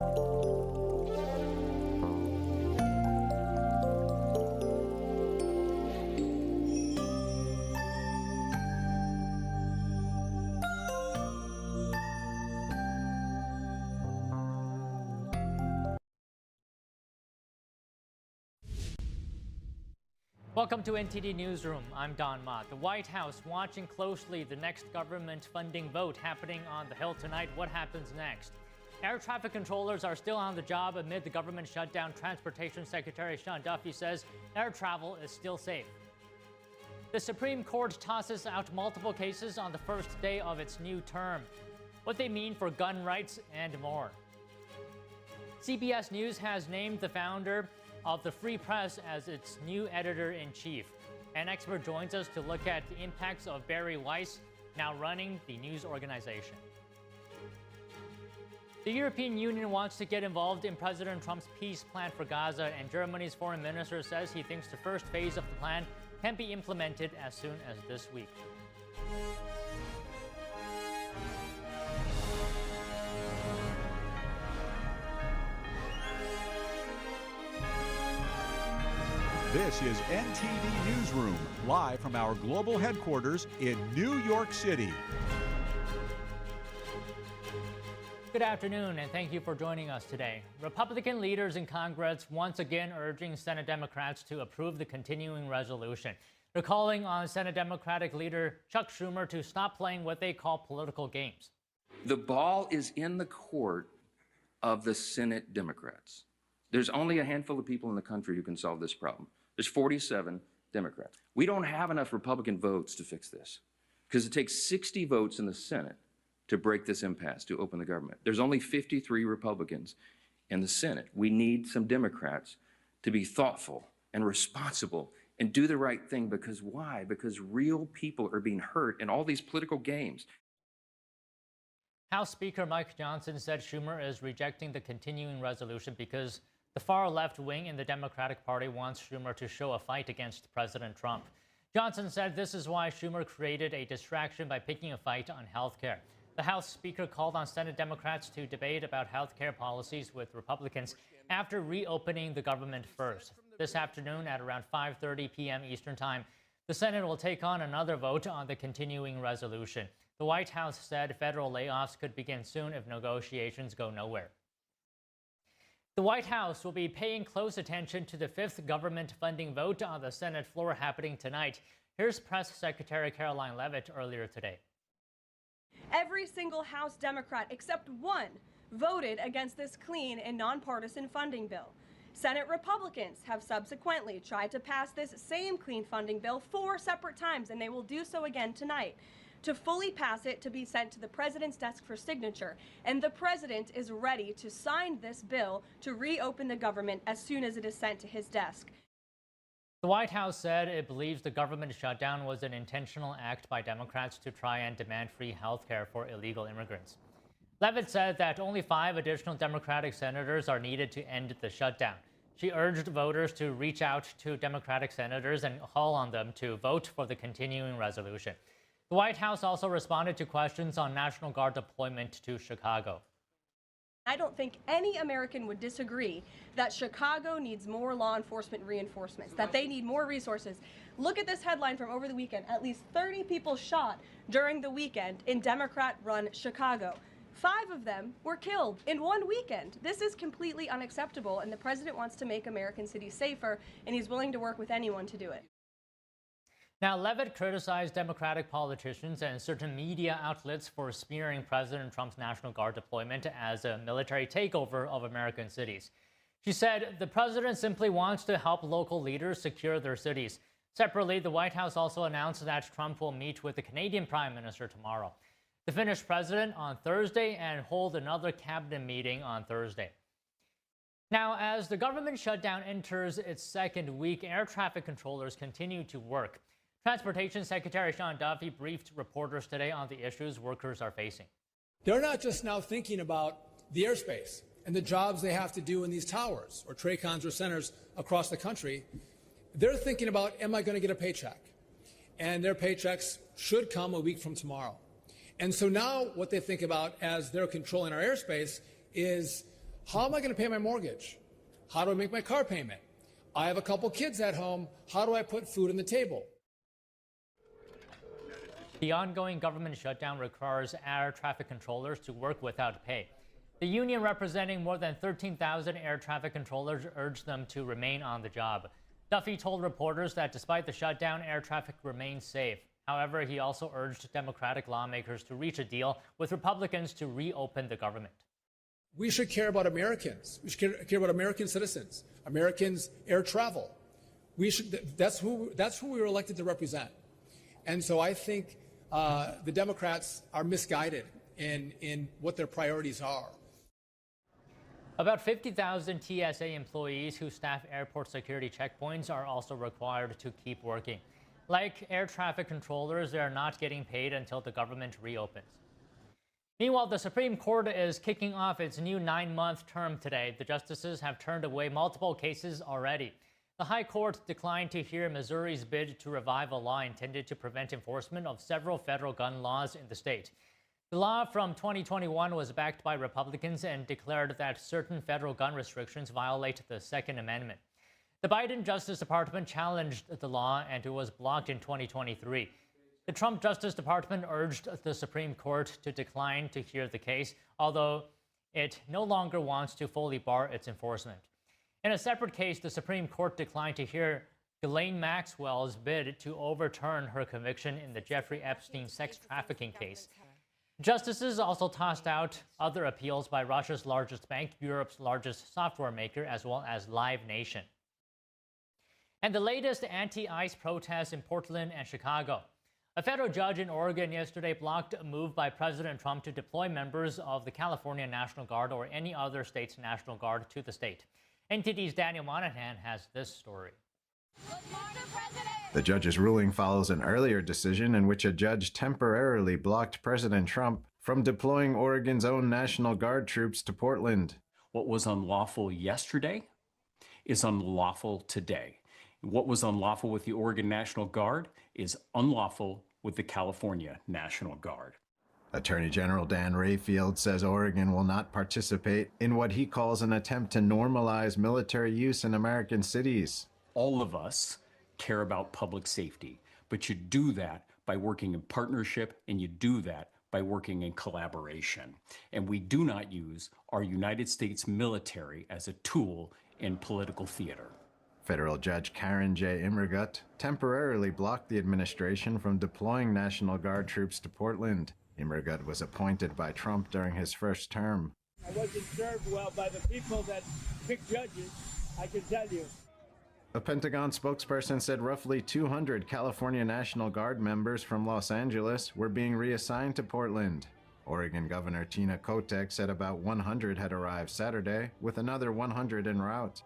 Welcome to NTD Newsroom. I'm Don Ma. The White House watching closely the next government funding vote happening on the Hill tonight. What happens next? Air traffic controllers are still on the job amid the government shutdown. Transportation Secretary Sean Duffy says air travel is still safe. The Supreme Court tosses out multiple cases on the first day of its new term. What they mean for gun rights and more. CBS News has named the founder of the Free Press as its new editor-in-chief. An expert joins us to look at the impacts of Barry Weiss now running the news organization. The European Union wants to get involved in President Trump's peace plan for Gaza, and Germany's foreign minister says he thinks the first phase of the plan can be implemented as soon as this week. This is NTD Newsroom, live from our global headquarters in New York City. Good afternoon, and thank you for joining us today. Republican leaders in Congress once again urging Senate Democrats to approve the continuing resolution. They're calling on Senate Democratic leader Chuck Schumer to stop playing what they call political games. The ball is in the court of the Senate Democrats. There's only a handful of people in the country who can solve this problem. There's 47 Democrats. We don't have enough Republican votes to fix this because it takes 60 votes in the Senate to break this impasse, to open the government. There's only 53 Republicans in the Senate. We need some Democrats to be thoughtful and responsible and do the right thing. Because why? Because real people are being hurt in all these political games. House Speaker Mike Johnson said Schumer is rejecting the continuing resolution because the far left wing in the Democratic Party wants Schumer to show a fight against President Trump. Johnson said this is why Schumer created a distraction by picking a fight on health care. The House Speaker called on Senate Democrats to debate about health care policies with Republicans after reopening the government first. This afternoon at around 5:30 p.m. Eastern Time, the Senate will take on another vote on the continuing resolution. The White House said federal layoffs could begin soon if negotiations go nowhere. The White House will be paying close attention to the fifth government funding vote on the Senate floor happening tonight. Here's Press Secretary Caroline Leavitt earlier today. Every single House Democrat except one voted against this clean and nonpartisan funding bill. Senate Republicans have subsequently tried to pass this same clean funding bill 4 separate times, and they will do so again tonight. To fully pass it to be sent to the president's desk for signature, and the president is ready to sign this bill to reopen the government as soon as it is sent to his desk. The White House said it believes the government shutdown was an intentional act by Democrats to try and demand free health care for illegal immigrants. Leavitt said that only 5 additional Democratic senators are needed to end the shutdown. She urged voters to reach out to Democratic senators and call on them to vote for the continuing resolution. The White House also responded to questions on National Guard deployment to Chicago. I don't think any American would disagree that Chicago needs more law enforcement reinforcements, that they need more resources. Look at this headline from over the weekend. At least 30 people shot during the weekend in Democrat-run Chicago. 5 of them were killed in one weekend. This is completely unacceptable, and the president wants to make American cities safer, and he's willing to work with anyone to do it. Now, Leavitt criticized Democratic politicians and certain media outlets for smearing President Trump's National Guard deployment as a military takeover of American cities. She said the president simply wants to help local leaders secure their cities. Separately, the White House also announced that Trump will meet with the Canadian Prime Minister tomorrow, the Finnish president on Thursday, and hold another cabinet meeting on Thursday. Now, as the government shutdown enters its second week, air traffic controllers continue to work. Transportation Secretary Sean Duffy briefed reporters today on the issues workers are facing. They're not just now thinking about the airspace and the jobs they have to do in these towers or TRACONs or centers across the country. They're thinking about, am I going to get a paycheck? And their paychecks should come a week from tomorrow. And so now what they think about as they're controlling our airspace is, How am I going to pay my mortgage? How do I make my car payment? I have a couple kids at home. How do I put food on the table? The ongoing government shutdown requires air traffic controllers to work without pay. The union representing more than 13,000 air traffic controllers urged them to remain on the job. Duffy told reporters that despite the shutdown, air traffic remains safe. However, he also urged Democratic lawmakers to reach a deal with Republicans to reopen the government. We should care about Americans. We should care about American citizens, Americans' air travel. That's who we were elected to represent. And so I think the Democrats are misguided in what their priorities are. About 50,000 TSA employees who staff airport security checkpoints are also required to keep working. Like air traffic controllers, they are not getting paid until the government reopens. Meanwhile, the Supreme Court is kicking off its new 9-month term today. The justices have turned away multiple cases already. The High Court declined to hear Missouri's bid to revive a law intended to prevent enforcement of several federal gun laws in the state. The law from 2021 was backed by Republicans and declared that certain federal gun restrictions violate the Second Amendment. The Biden Justice Department challenged the law, and it was blocked in 2023. The Trump Justice Department urged the Supreme Court to decline to hear the case, although it no longer wants to fully bar its enforcement. In a separate case, the Supreme Court declined to hear Ghislaine Maxwell's bid to overturn her conviction in the Jeffrey Epstein sex trafficking case. Justices also tossed out other appeals by Russia's largest bank, Europe's largest software maker, as well as Live Nation. And the latest anti-ICE protests in Portland and Chicago. A federal judge in Oregon yesterday blocked a move by President Trump to deploy members of the California National Guard or any other state's National Guard to the state. NTD's Daniel Monahan has this story. The judge's ruling follows an earlier decision in which a judge temporarily blocked President Trump from deploying Oregon's own National Guard troops to Portland. What was unlawful yesterday is unlawful today. What was unlawful with the Oregon National Guard is unlawful with the California National Guard. Attorney General Dan Rayfield says Oregon will not participate in what he calls an attempt to normalize military use in American cities. All of us care about public safety, but you do that by working in partnership, and you do that by working in collaboration. And we do not use our United States military as a tool in political theater. Federal Judge Karen J. Immergut temporarily blocked the administration from deploying National Guard troops to Portland. Immergut was appointed by Trump during his first term. I wasn't served well by the people that pick judges, I can tell you. A Pentagon spokesperson said roughly 200 California National Guard members from Los Angeles were being reassigned to Portland. Oregon Governor Tina Kotek said about 100 had arrived Saturday, with another 100 en route.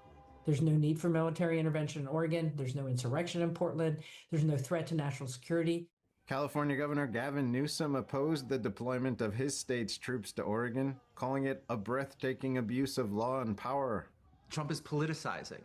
There's no need for military intervention in Oregon. There's no insurrection in Portland. There's no threat to national security. California Governor Gavin Newsom opposed the deployment of his state's troops to Oregon, calling it a breathtaking abuse of law and power. Trump is politicizing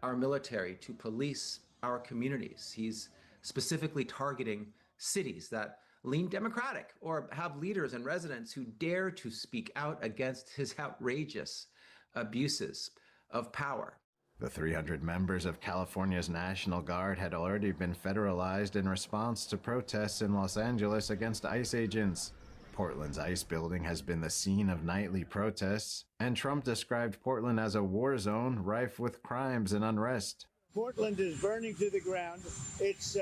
our military to police our communities. He's specifically targeting cities that lean Democratic or have leaders and residents who dare to speak out against his outrageous abuses of power. The 300 members of California's National Guard had already been federalized in response to protests in Los Angeles against ICE agents. Portland's ICE building has been the scene of nightly protests, and Trump described Portland as a war zone rife with crimes and unrest. Portland is burning to the ground. It's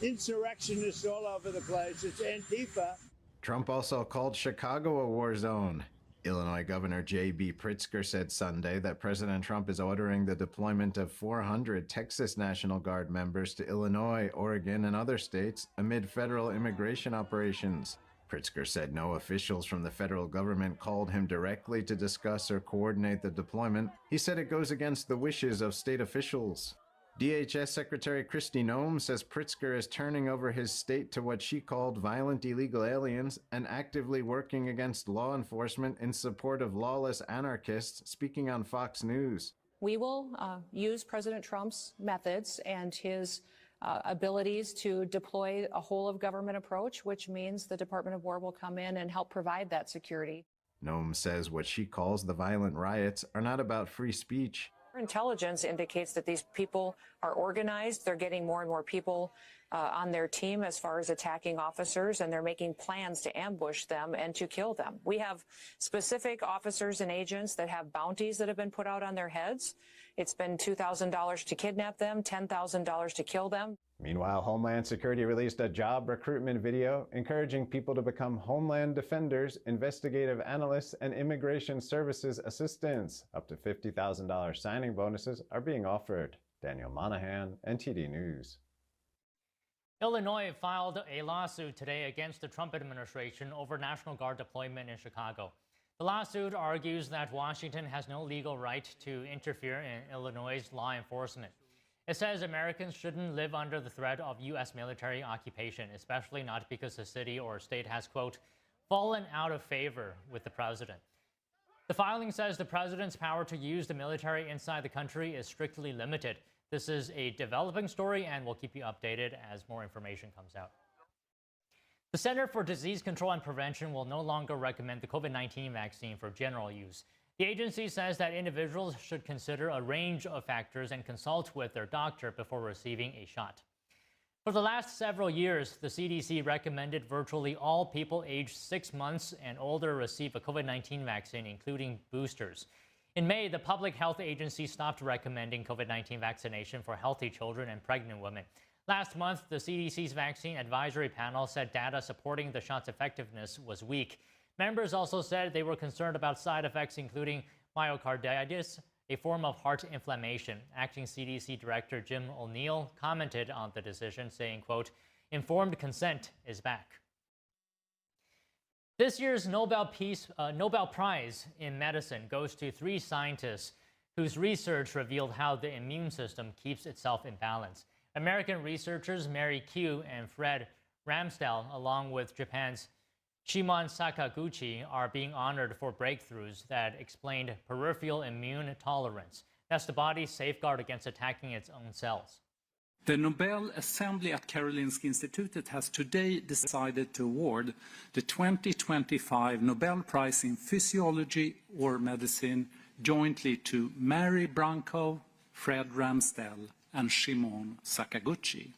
insurrectionists all over the place. It's Antifa. Trump also called Chicago a war zone. Illinois Governor J.B. Pritzker said Sunday that President Trump is ordering the deployment of 400 Texas National Guard members to Illinois, Oregon, and other states amid federal immigration operations. Pritzker said no officials from the federal government called him directly to discuss or coordinate the deployment. He said it goes against the wishes of state officials. DHS Secretary Kristi Noem says Pritzker is turning over his state to what she called violent illegal aliens and actively working against law enforcement in support of lawless anarchists, speaking on Fox News. We will use President Trump's methods and his abilities to deploy a whole of government approach, which means the Department of War will come in and help provide that security. Noem says what she calls the violent riots are not about free speech. Intelligence indicates that these people are organized. They're getting more and more people on their team as far as attacking officers, and they're making plans to ambush them and to kill them. We have specific officers and agents that have bounties that have been put out on their heads. It's been $2,000 to kidnap them, $10,000 to kill them. Meanwhile, Homeland Security released a job recruitment video encouraging people to become Homeland Defenders, investigative analysts, and immigration services assistants. Up to $50,000 signing bonuses are being offered. Daniel Monahan, NTD News. Illinois filed a lawsuit today against the Trump administration over National Guard deployment in Chicago. The lawsuit argues that Washington has no legal right to interfere in Illinois' law enforcement. It says Americans shouldn't live under the threat of U.S. military occupation, especially not because the city or state has, quote, fallen out of favor with the president. The filing says the president's power to use the military inside the country is strictly limited. This is a developing story, and we'll keep you updated as more information comes out. The Center for Disease Control and Prevention will no longer recommend the COVID-19 vaccine for general use. The agency says that individuals should consider a range of factors and consult with their doctor before receiving a shot. For the last several years, the CDC recommended virtually all people aged 6 months and older receive a COVID-19 vaccine, including boosters. In May, the Public Health Agency stopped recommending COVID-19 vaccination for healthy children and pregnant women. Last month, the CDC's vaccine advisory panel said data supporting the shot's effectiveness was weak. Members also said they were concerned about side effects, including myocarditis, a form of heart inflammation. Acting CDC Director Jim O'Neill commented on the decision, saying, quote, informed consent is back. This year's Nobel Prize in Medicine goes to 3 scientists whose research revealed how the immune system keeps itself in balance. American researchers Mary Q and Fred Ramsdell, along with Japan's Shimon Sakaguchi, are being honored for breakthroughs that explained peripheral immune tolerance. That's the body's safeguard against attacking its own cells. The Nobel Assembly at Karolinska Institutet has today decided to award the 2025 Nobel Prize in Physiology or Medicine jointly to Mary Branco, Fred Ramsdell, and Shimon Sakaguchi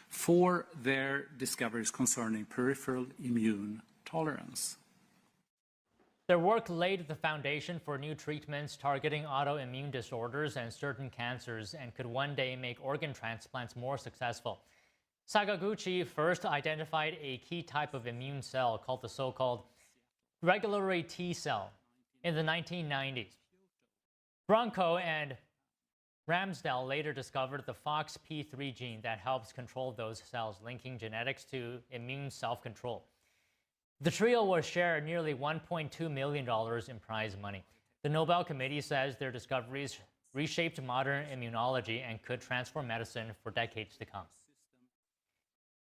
for their discoveries concerning peripheral immune tolerance. Their work laid the foundation for new treatments targeting autoimmune disorders and certain cancers and could one day make organ transplants more successful. Sakaguchi first identified a key type of immune cell called the so-called regulatory T cell in the 1990s. Branco and Ramsdell later discovered the FOXP3 gene that helps control those cells, linking genetics to immune self-control. The trio will share nearly $1.2 million in prize money. The Nobel Committee says their discoveries reshaped modern immunology and could transform medicine for decades to come.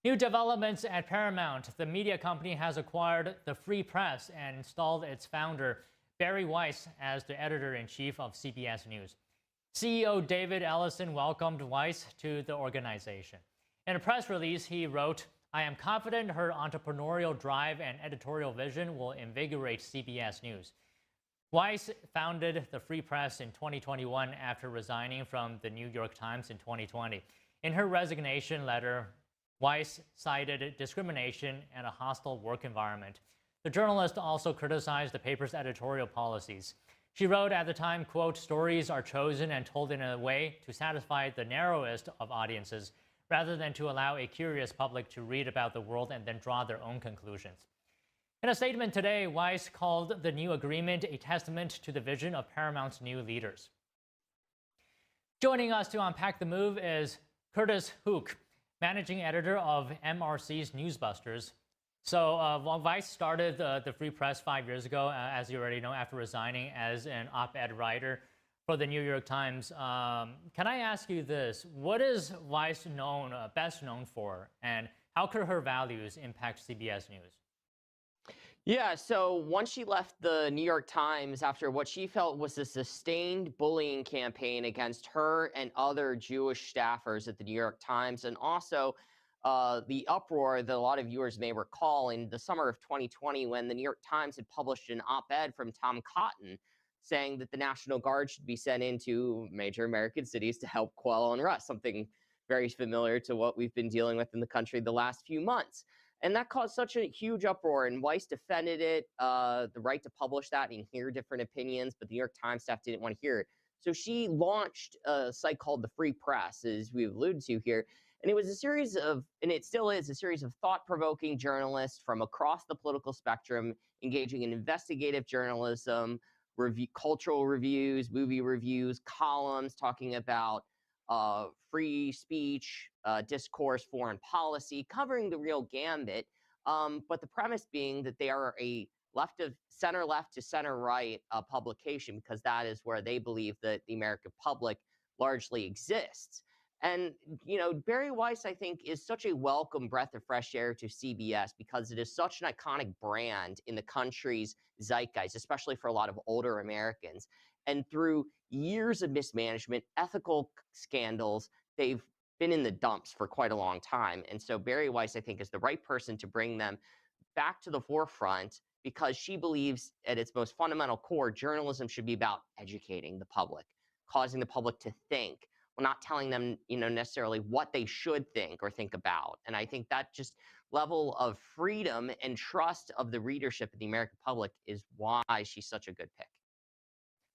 New developments at Paramount. The media company has acquired the Free Press and installed its founder, Barry Weiss, as the editor-in-chief of CBS News. CEO David Ellison welcomed Weiss to the organization. In a press release, he wrote, I am confident her entrepreneurial drive and editorial vision will invigorate CBS News. Weiss founded the Free Press in 2021 after resigning from the New York Times in 2020. In her resignation letter, Weiss cited discrimination and a hostile work environment. The journalist also criticized the paper's editorial policies. She wrote at the time, quote, stories are chosen and told in a way to satisfy the narrowest of audiences, rather than to allow a curious public to read about the world and then draw their own conclusions. In a statement today, Weiss called the new agreement a testament to the vision of Paramount's new leaders. Joining us to unpack the move is Curtis Hook, managing editor of MRC's Newsbusters. So Weiss started the Free Press 5 years ago, as you already know, after resigning as an op-ed writer for the New York Times. Can I ask you this? What is Weiss best known for, and how could her values impact CBS News? Yeah, so once she left the New York Times after what she felt was a sustained bullying campaign against her and other Jewish staffers at the New York Times, and also the uproar that a lot of viewers may recall in the summer of 2020 when the New York Times had published an op-ed from Tom Cotton saying that the National Guard should be sent into major American cities to help quell unrest, something very familiar to what we've been dealing with in the country the last few months. And that caused such a huge uproar, and Weiss defended it, the right to publish that and hear different opinions, but the New York Times staff didn't want to hear it. So she launched a site called the Free Press, as we've alluded to here, and it was a series of, and it still is, a series of thought-provoking journalists from across the political spectrum engaging in investigative journalism, cultural reviews, movie reviews, columns talking about free speech, discourse, foreign policy, covering the real gambit. But the premise being that they are a center left to center right publication, because that is where they believe that the American public largely exists. And, you know, Barry Weiss, I think, is such a welcome breath of fresh air to CBS because it is such an iconic brand in the country's zeitgeist, especially for a lot of older Americans. And through years of mismanagement, ethical scandals, they've been in the dumps for quite a long time. And so Barry Weiss, I think, is the right person to bring them back to the forefront, because she believes at its most fundamental core, journalism should be about educating the public, causing the public to think, well, not telling them, you know, necessarily what they should think or think about. And I think that just level of freedom and trust of the readership of the American public is why she's such a good pick.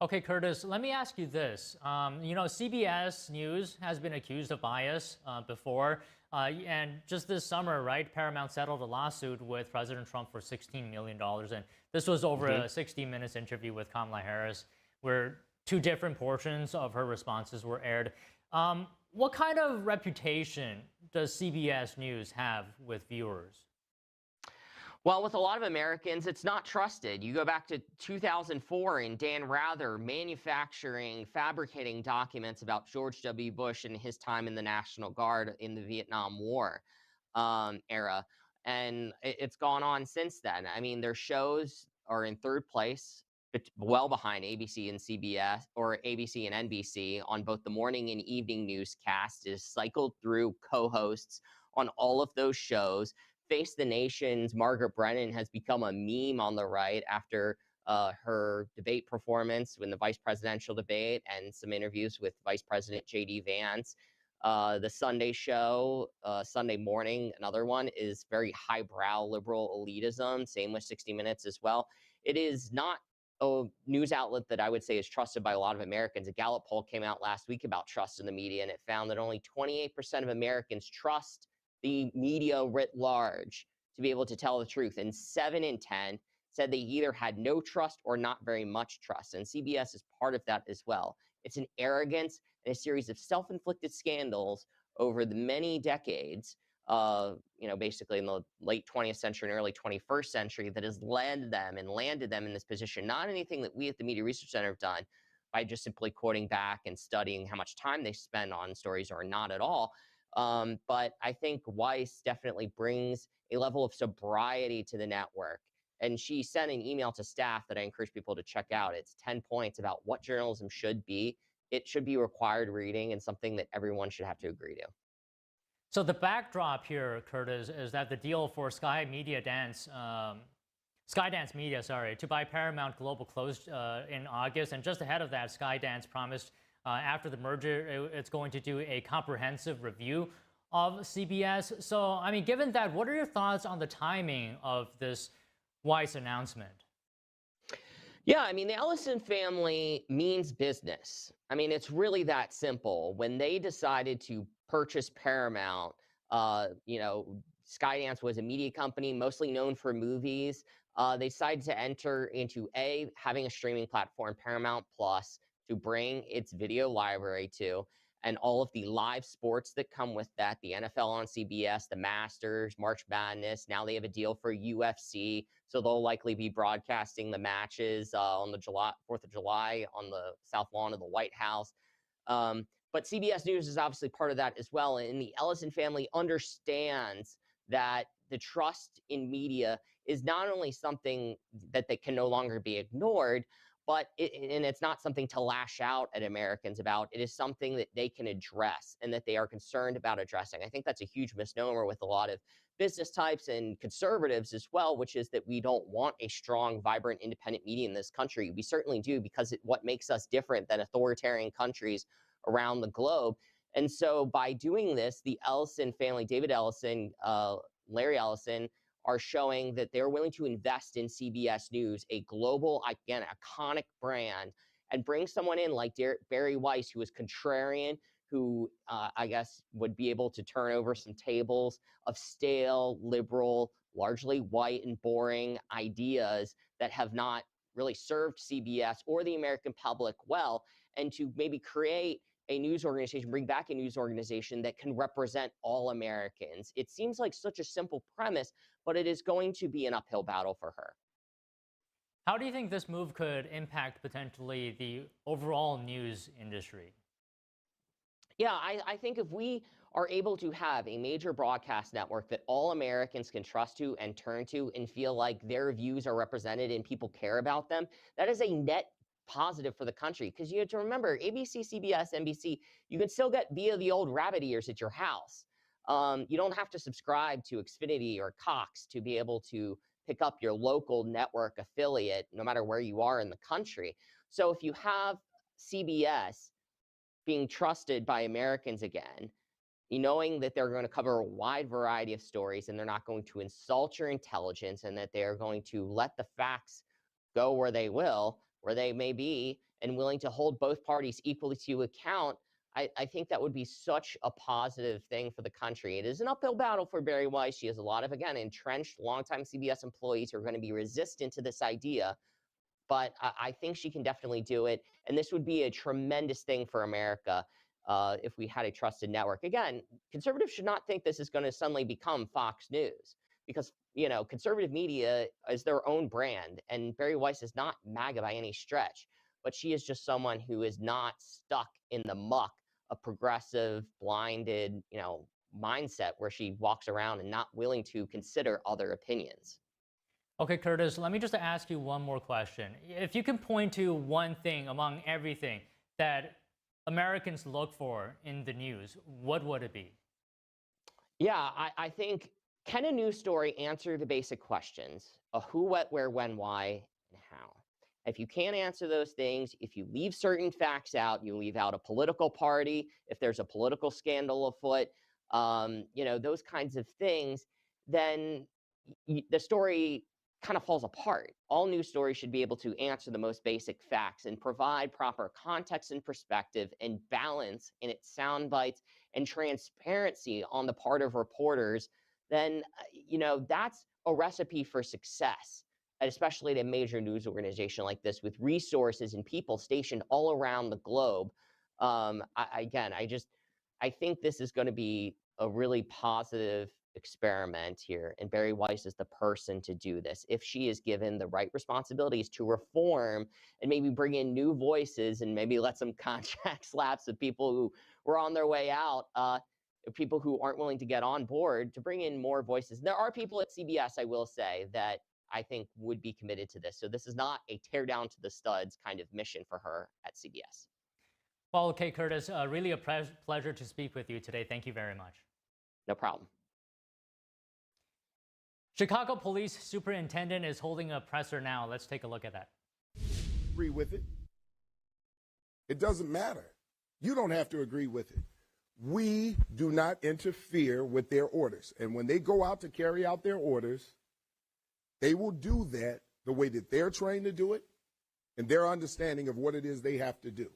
Okay, Curtis, let me ask you this. You know, CBS News has been accused of bias before. And just this summer, right, Paramount settled a lawsuit with President Trump for $16 million. And this was over a 60 Minutes interview with Kamala Harris, where two different portions of her responses were aired. What kind of reputation does CBS News have with viewers? Well, with a lot of Americans, it's not trusted. You go back to 2004 and Dan Rather fabricating documents about George W. Bush and his time in the National Guard in the Vietnam War era. And it's gone on since then. I mean, their shows are in third place, well behind ABC and CBS, or ABC and NBC, on both the morning and evening newscasts. It is cycled through co-hosts on all of those shows. Face the Nation's Margaret Brennan has become a meme on the right after her debate performance in the vice presidential debate and some interviews with Vice President J.D. Vance. The Sunday show, Sunday Morning, another one, is very highbrow liberal elitism, same with 60 Minutes as well. It is not a news outlet that I would say is trusted by a lot of Americans. A Gallup poll came out last week about trust in the media, and it found that only 28% of Americans trust the media writ large to be able to tell the truth. And 7 in 10 said they either had no trust or not very much trust. And CBS is part of that as well. It's an arrogance and a series of self-inflicted scandals over the many decades, you know, basically in the late 20th century and early 21st century, that has led them and landed them in this position. Not anything that we at the Media Research Center have done by just simply quoting back and studying how much time they spend on stories, or not at all. But I think Weiss definitely brings a level of sobriety to the network. And she sent an email to staff that I encourage people to check out. It's 10 points about what journalism should be. It should be required reading and something that everyone should have to agree to. So the backdrop here, Curtis, is that the deal for Skydance Media, to buy Paramount Global closed in August. And just ahead of that, Skydance promised after the merger, it's going to do a comprehensive review of CBS. So, I mean, given that, what are your thoughts on the timing of this Weiss announcement? Yeah, I mean, the Ellison family means business. I mean, it's really that simple. When they decided to purchase Paramount, you know, Skydance was a media company mostly known for movies. They decided to enter into having a streaming platform, Paramount Plus, to bring its video library to, and all of the live sports that come with that, the NFL on CBS, the Masters, March Madness. Now they have a deal for UFC, so they'll likely be broadcasting the matches on the 4th of July on the South Lawn of the White House. But CBS News is obviously part of that as well, and the Ellison family understands that the trust in media is not only something that they can no longer be ignored, but and it's not something to lash out at Americans about. It is something that they can address and that they are concerned about addressing. I think that's a huge misnomer with a lot of business types and conservatives as well, which is that we don't want a strong, vibrant, independent media in this country. We certainly do, because what makes us different than authoritarian countries around the globe. And so by doing this, the Ellison family, David Ellison, Larry Ellison, are showing that they're willing to invest in CBS News, a global, again, iconic brand, and bring someone in like Barry Weiss, who is contrarian, who I guess would be able to turn over some tables of stale, liberal, largely white and boring ideas that have not really served CBS or the American public well, and to maybe create a news organization, bring back a news organization that can represent all Americans. It seems like such a simple premise, but it is going to be an uphill battle for her. How do you think this move could impact potentially the overall news industry? Yeah, I think if we are able to have a major broadcast network that all Americans can trust to and turn to and feel like their views are represented and people care about them, that is a net positive for the country. Because you have to remember, ABC, CBS, NBC, you can still get via the old rabbit ears at your house. You don't have to subscribe to Xfinity or Cox to be able to pick up your local network affiliate, no matter where you are in the country. So if you have CBS being trusted by Americans again, knowing that they're going to cover a wide variety of stories and they're not going to insult your intelligence, and that they're going to let the facts go where they will, where they may be, and willing to hold both parties equally to account, I think that would be such a positive thing for the country. It is an uphill battle for Barry Weiss. She has a lot of, again, entrenched longtime CBS employees who are going to be resistant to this idea, but I think she can definitely do it. And this would be a tremendous thing for America if we had a trusted network. Again, conservatives should not think this is going to suddenly become Fox News, because, you know, conservative media is their own brand, and Barry Weiss is not MAGA by any stretch, but she is just someone who is not stuck in the muck of progressive, blinded, you know, mindset where she walks around and not willing to consider other opinions. Okay, Curtis, let me just ask you one more question. If you can point to one thing among everything that Americans look for in the news, what would it be? Yeah, I think, can a news story answer the basic questions of who, what, where, when, why, and how? If you can't answer those things, if you leave certain facts out, you leave out a political party, if there's a political scandal afoot, you know, those kinds of things, then the story kind of falls apart. All news stories should be able to answer the most basic facts and provide proper context and perspective and balance in its sound bites and transparency on the part of reporters. Then, you know, that's a recipe for success, especially at a major news organization like this with resources and people stationed all around the globe. I think this is going to be a really positive experiment here, and Barry Weiss is the person to do this if she is given the right responsibilities to reform and maybe bring in new voices and maybe let some contract slaps of people who were on their way out, people who aren't willing to get on board, to bring in more voices. And there are people at CBS, I will say, that I think would be committed to this. So this is not a tear down to the studs kind of mission for her at CBS. Well, okay, Curtis, really a pleasure to speak with you today. Thank you very much. No problem. Chicago Police Superintendent is holding a presser now. Let's take a look at that. Agree with it. It doesn't matter. You don't have to agree with it. We do not interfere with their orders. And when they go out to carry out their orders, they will do that the way that they're trained to do it and their understanding of what it is they have to do.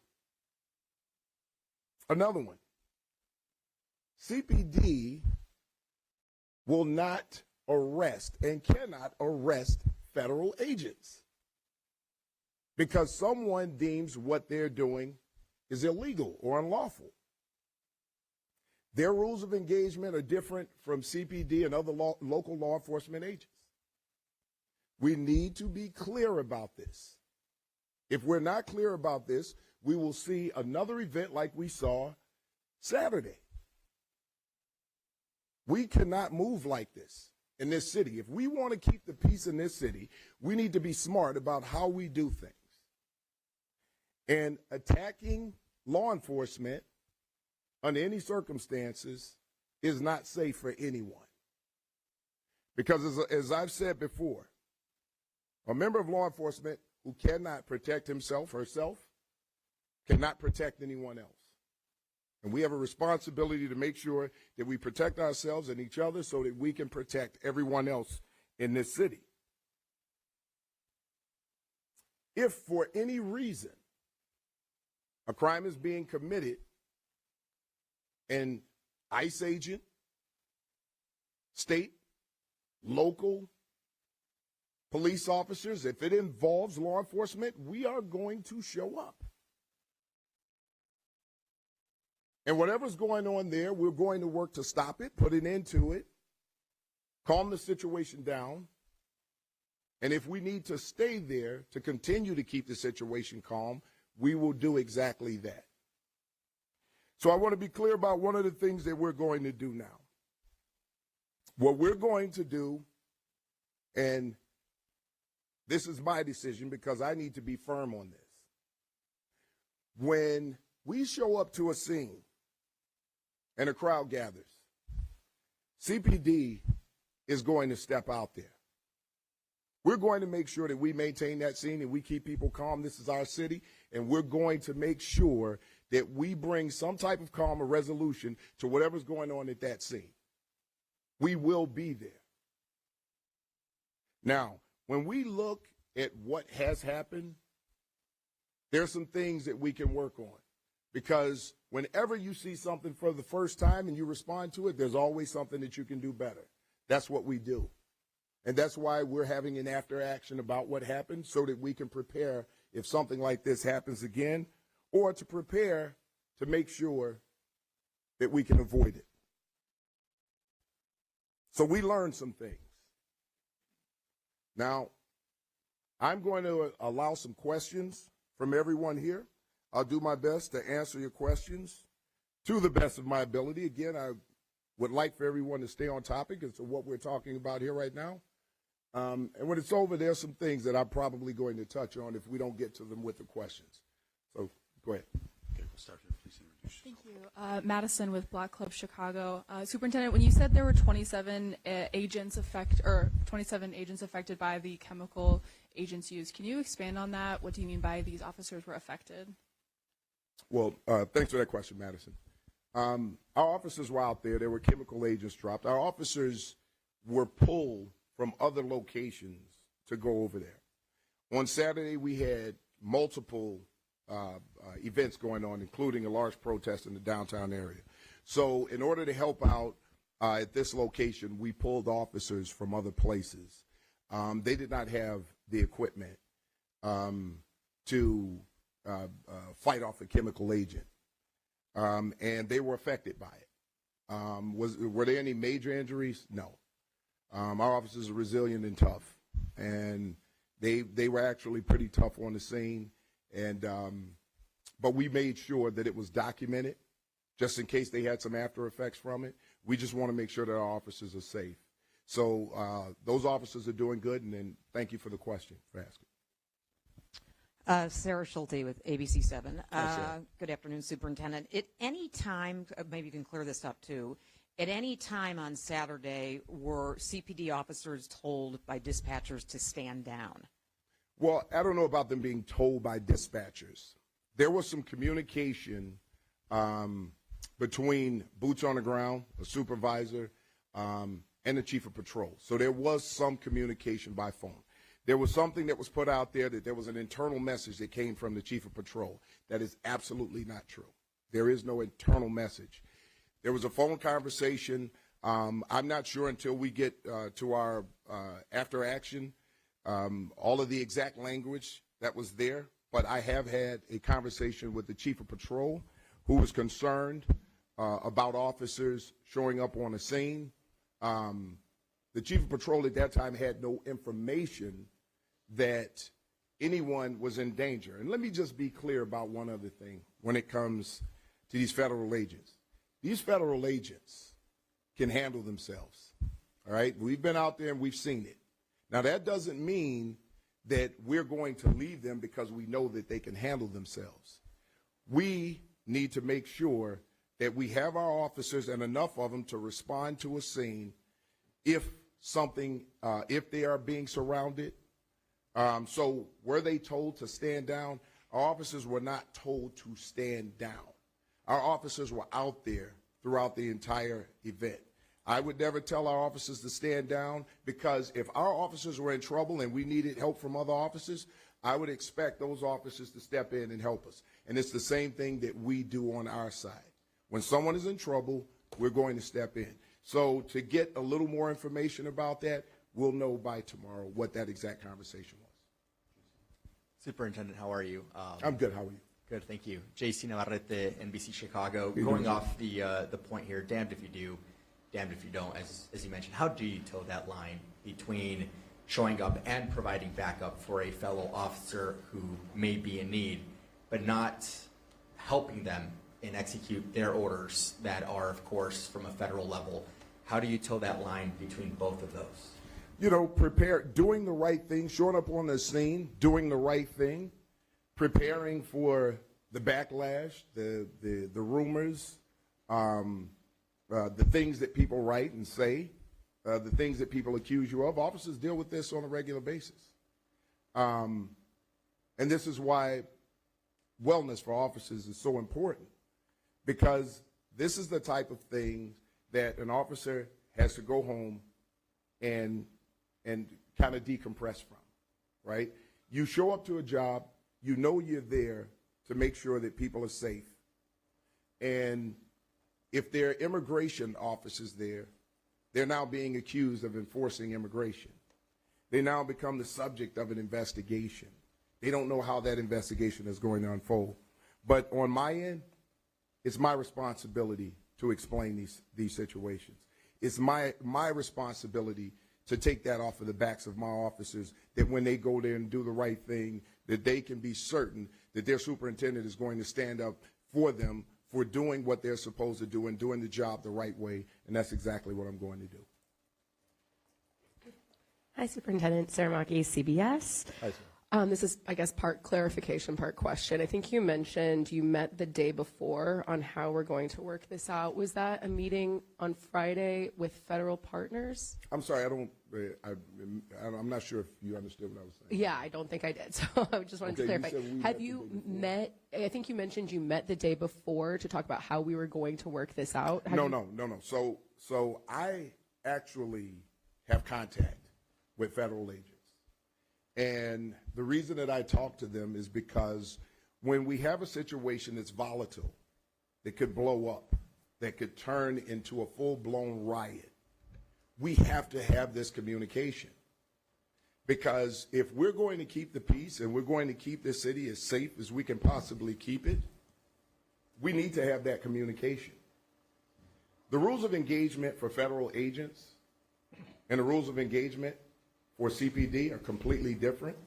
Another one. CPD will not arrest and cannot arrest federal agents because someone deems what they're doing is illegal or unlawful. Their rules of engagement are different from CPD and other local law enforcement agents. We need to be clear about this. If we're not clear about this, we will see another event like we saw Saturday. We cannot move like this in this city. If we want to keep the peace in this city, we need to be smart about how we do things. And attacking law enforcement under any circumstances is not safe for anyone. Because as I've said before, a member of law enforcement who cannot protect himself or herself cannot protect anyone else. And we have a responsibility to make sure that we protect ourselves and each other so that we can protect everyone else in this city. If for any reason a crime is being committed, an ICE agent, state, local police officers, if it involves law enforcement, we are going to show up. And whatever's going on there, we're going to work to stop it, put an end to it, calm the situation down. And if we need to stay there to continue to keep the situation calm, we will do exactly that. So I want to be clear about one of the things that we're going to do now. What we're going to do, and this is my decision because I need to be firm on this. When we show up to a scene and a crowd gathers, CPD is going to step out there. We're going to make sure that we maintain that scene and we keep people calm. This is our city, and we're going to make sure that we bring some type of calm or resolution to whatever's going on at that scene. We will be there. Now, when we look at what has happened, there's some things that we can work on. Because whenever you see something for the first time and you respond to it, there's always something that you can do better. That's what we do. And that's why we're having an after action about what happened so that we can prepare if something like this happens again, or to prepare to make sure that we can avoid it. So we learned some things. Now, I'm going to allow some questions from everyone here. I'll do my best to answer your questions to the best of my ability. Again, I would like for everyone to stay on topic as to what we're talking about here right now. And when it's over, there's some things that I'm probably going to touch on if we don't get to them with the questions. So go ahead. Okay, we'll start here. Please introduce yourself. Thank you. Madison with Black Club Chicago. Superintendent, when you said there were 27 agents affected by the chemical agents used, can you expand on that? What do you mean by these officers were affected? Well, thanks for that question, Madison. Our officers were out there. There were chemical agents dropped. Our officers were pulled from other locations to go over there. On Saturday, we had multiple events going on, including a large protest in the downtown area. So in order to help out at this location, we pulled officers from other places. They did not have the equipment to fight off a chemical agent, and they were affected by it. Were there any major injuries? No. Our officers are resilient and tough, and they were actually pretty tough on the scene. And but we made sure that it was documented, just in case they had some after effects from it. We just want to make sure that our officers are safe. So those officers are doing good, and then thank you for the question, for asking. Sarah Schulte with ABC7. Good afternoon, Superintendent. At any time, maybe you can clear this up too, at any time on Saturday were CPD officers told by dispatchers to stand down? Well, I don't know about them being told by dispatchers. There was some communication between boots on the ground, a supervisor, and the chief of patrol. So there was some communication by phone. There was something that was put out there that there was an internal message that came from the chief of patrol. That is absolutely not true. There is no internal message. There was a phone conversation. I'm not sure until we get to our after action, all of the exact language that was there. But I have had a conversation with the chief of patrol who was concerned about officers showing up on a scene. The chief of patrol at that time had no information that anyone was in danger. And let me just be clear about one other thing when it comes to these federal agents. These federal agents can handle themselves, all right? We've been out there and we've seen it. Now, that doesn't mean that we're going to leave them because we know that they can handle themselves. We need to make sure that we have our officers and enough of them to respond to a scene if they are being surrounded. So were they told to stand down? Our officers were not told to stand down. Our officers were out there throughout the entire event. I would never tell our officers to stand down, because if our officers were in trouble and we needed help from other officers, I would expect those officers to step in and help us. And it's the same thing that we do on our side. When someone is in trouble, we're going to step in. So to get a little more information about that, we'll know by tomorrow what that exact conversation was. Superintendent, how are you? I'm good. How are you? Good, thank you. JC Navarrete, NBC Chicago. Going off the point here, damned if you do, damned if you don't, as you mentioned, how do you toe that line between showing up and providing backup for a fellow officer who may be in need, but not helping them and execute their orders that are, of course, from a federal level? How do you toe that line between both of those? You know, doing the right thing, showing up on the scene, doing the right thing, preparing for the backlash, the rumors, the things that people write and say, the things that people accuse you of. Officers deal with this on a regular basis. And this is why wellness for officers is so important, because this is the type of thing that an officer has to go home and kind of decompress from, right? You show up to a job, you know you're there to make sure that people are safe. And if there are immigration officers there, they're now being accused of enforcing immigration. They now become the subject of an investigation. They don't know how that investigation is going to unfold. But on my end, it's my responsibility to explain these situations. It's my responsibility to take that off of the backs of my officers, that when they go there and do the right thing, that they can be certain that their superintendent is going to stand up for them for doing what they're supposed to do and doing the job the right way, and that's exactly what I'm going to do. Hi, Superintendent Sarah Maki, CBS. Hi, sir. This is, I guess, part clarification, part question. I think you mentioned you met the day before on how we're going to work this out. Was that a meeting on Friday with federal partners? I'm sorry, I'm not sure if you understood what I was saying. Yeah, I don't think I did, so I just wanted to clarify. Have you met, I think you mentioned you met the day before to talk about how we were going to work this out? No. So I actually have contact with federal agents. And the reason that I talk to them is because when we have a situation that's volatile, that could blow up, that could turn into a full-blown riot, we have to have this communication. Because if we're going to keep the peace and we're going to keep this city as safe as we can possibly keep it, we need to have that communication. The rules of engagement for federal agents and the rules of engagement for CPD are completely different.